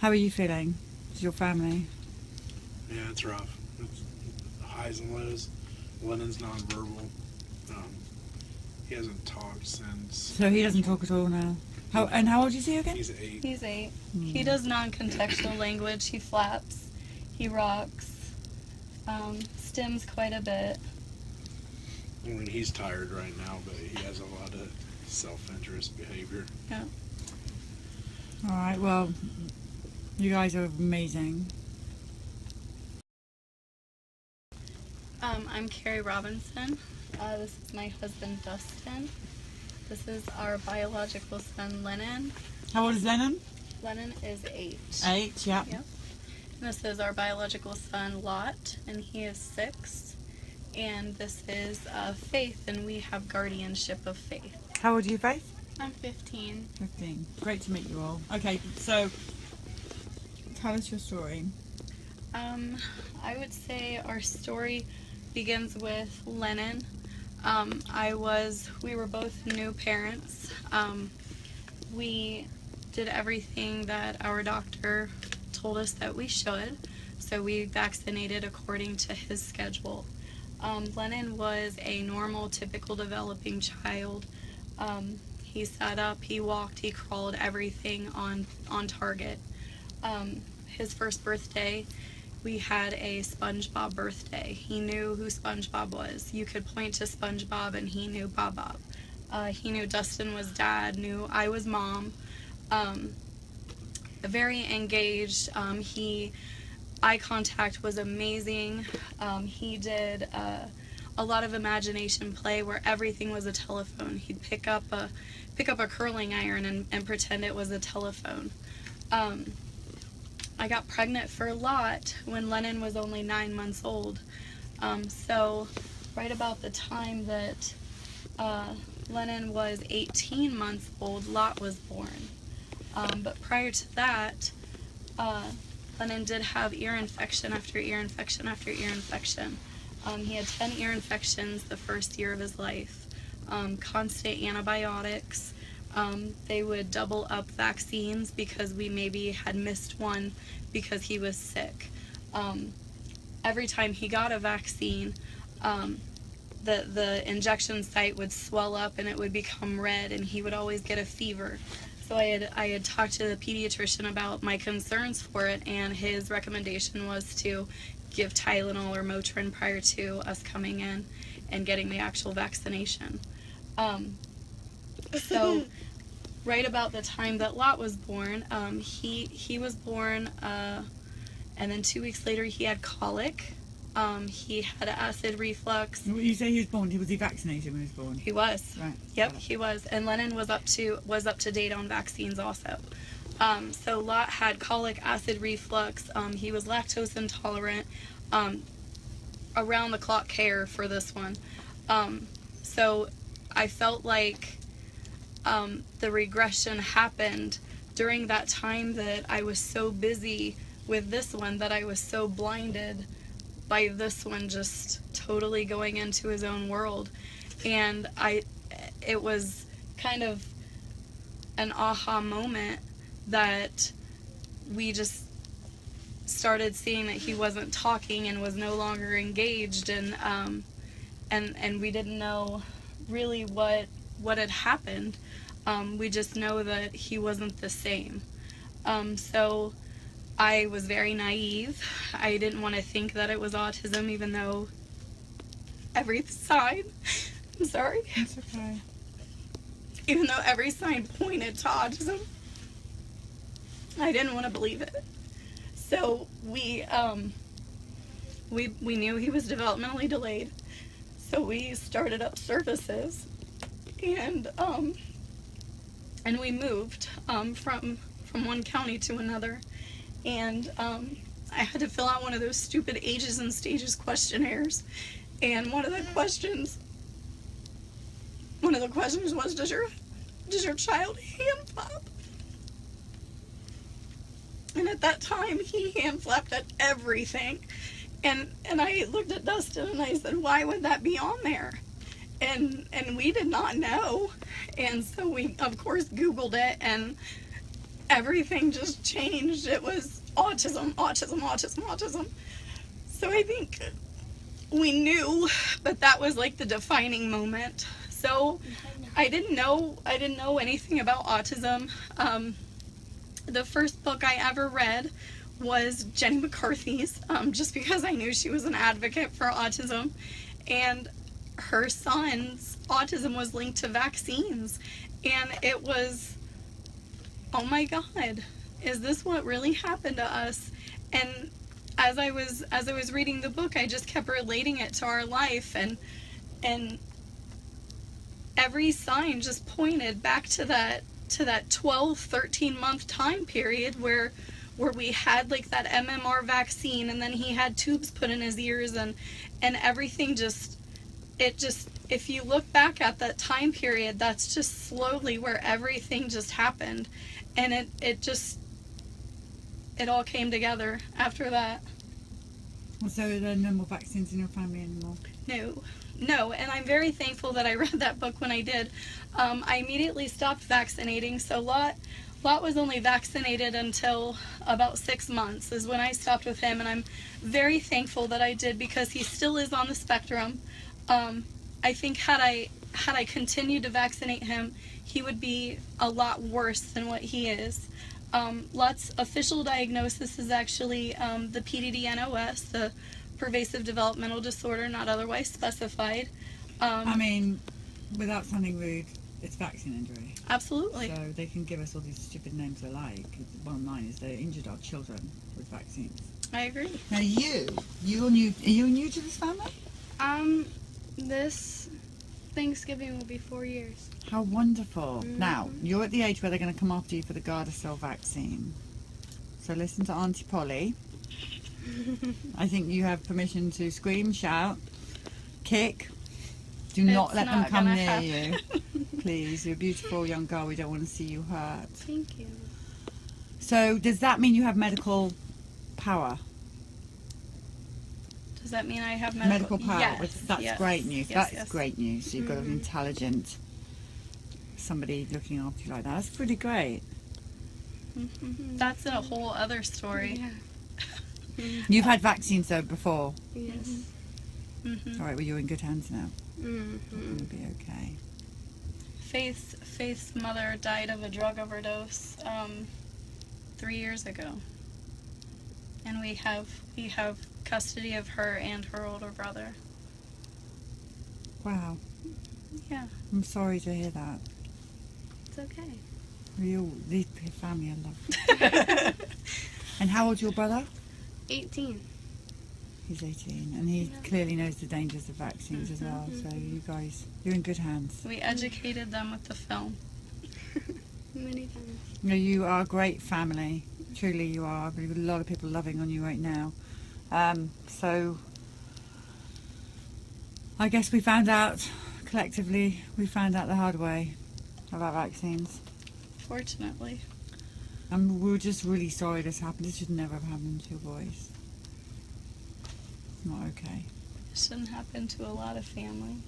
How are you feeling? Is your family? Yeah, it's rough. It's highs and lows. Lennon's nonverbal. Um, he hasn't talked since. So he doesn't talk at all now. How old is he again? He's 8. He's 8. Hmm. He does non-contextual language. He flaps. He rocks. Stims quite a bit. I mean, he's tired right now, but he has a lot of self-interest behavior. Yeah. All right. Well, you guys are amazing. I'm Carrie Robinson. This is my husband, Dustin. This is our biological son, Lennon. How old is Lennon? Lennon is 8. 8. Yeah. Yep. And this is our biological son, Lot, and he is 6. And this is Faith, and we have guardianship of Faith. How old are you, Faith? I'm 15. 15. Great to meet you all. Okay, so tell us your story. I would say our story begins with Lennon. We were both new parents. We did everything that our doctor told us that we should, so we vaccinated according to his schedule. Lennon was a normal, typical developing child. He sat up, he walked, he crawled, everything on target. His first birthday, we had a SpongeBob birthday. He knew who SpongeBob was. You could point to SpongeBob and he knew Bob Bob. He knew Dustin was dad, knew I was mom. Very engaged. Eye contact was amazing. He did a lot of imagination play where everything was a telephone. He'd pick up a curling iron and pretend it was a telephone. I got pregnant for Lot when Lennon was only 9 months old. So right about the time that Lennon was 18 months old, Lot was born. But prior to that, Lennon did have ear infection after ear infection after ear infection. He had 10 ear infections the first year of his life. Constant antibiotics. They would double up vaccines because we maybe had missed one because he was sick. Every time he got a vaccine, the injection site would swell up and it would become red, and he would always get a fever. So I had talked to the pediatrician about my concerns for it, and his recommendation was to give Tylenol or Motrin prior to us coming in and getting the actual vaccination. So right about the time that Lot was born, he was born, and then 2 weeks later he had colic. He had acid reflux. When you say he was born, was he vaccinated when he was born? He was. Right. Yep, he was. And Lennon was up to date on vaccines also. So Lot had colic, acid reflux. He was lactose intolerant. Around the clock care for this one. So I felt like the regression happened during that time that I was so busy with this one that I was so blinded by this one just totally going into his own world. And it was kind of an aha moment that we just started seeing that he wasn't talking and was no longer engaged, and we didn't know really what had happened. We just know that he wasn't the same. So I was very naive. I didn't want to think that it was autism, even though every sign, I'm sorry. That's okay. Even though every sign pointed to autism, I didn't want to believe it. So we knew he was developmentally delayed. So we started up services, and we moved from one county to another. And I had to fill out one of those stupid ages and stages questionnaires. And one of the questions was, does your child hand flap? And at that time, he hand flapped at everything. And I looked at Dustin and I said, why would that be on there? And we did not know. And so we, of course, Googled it, and everything just changed. It was autism, autism, autism, autism. So I think we knew, but that was like the defining moment. So I didn't know anything about autism. The first book I ever read was Jenny McCarthy's, just because I knew she was an advocate for autism, and her son's autism was linked to vaccines, and it was, oh my God, is this what really happened to us? And as I was reading the book, I just kept relating it to our life, and every sign just pointed back to that 12, 13 month time period where we had like that MMR vaccine, and then he had tubes put in his ears, and everything just, if you look back at that time period, that's just slowly where everything just happened, and it all came together after that. So there are no more vaccines in your family anymore? No, and I'm very thankful that I read that book when I did. I immediately stopped vaccinating, so Lot was only vaccinated until about 6 months is when I stopped with him, and I'm very thankful that I did, because he still is on the spectrum. I think had I continued to vaccinate him, he would be a lot worse than what he is. Lot's official diagnosis is actually the PDD-NOS, the pervasive developmental disorder not otherwise specified. I mean, without sounding rude, it's vaccine injury. Absolutely. So they can give us all these stupid names they like. Bottom line is they injured our children with vaccines. I agree. Now are you new to this family? This Thanksgiving will be 4 years. How wonderful. Now, you're at the age where they're going to come after you for the Gardasil vaccine. So listen to Auntie Polly. I think you have permission to scream, shout, kick. Do not let them come near you. Please, you're a beautiful young girl. We don't want to see you hurt. Thank you. So does that mean you have medical power? Does that mean I have Medical power. Yes, That's yes, great news. yes, That's yes. great news. So you've got an intelligent somebody looking after you like that. That's pretty great. That's a whole other story. Yeah. You've had vaccines though before. Yes. All right, well you're in good hands now. Mm-hmm. You'll be okay. Faith's mother died of a drug overdose 3 years ago, and we have custody of her and her older brother. Wow. Yeah. I'm sorry to hear that. It's okay. These family are lovely. And how old's your brother? 18. He's 18, and he clearly knows the dangers of vaccines as well. So you guys, you're in good hands. We educated them with the film. Many times. No, you are a great family. Truly, you are. I've got a lot of people loving on you right now. So I guess we found out collectively. We found out the hard way about vaccines. Fortunately. And we were just really sorry this happened. This should never have happened to your boys. It's not okay. It shouldn't happen to a lot of families.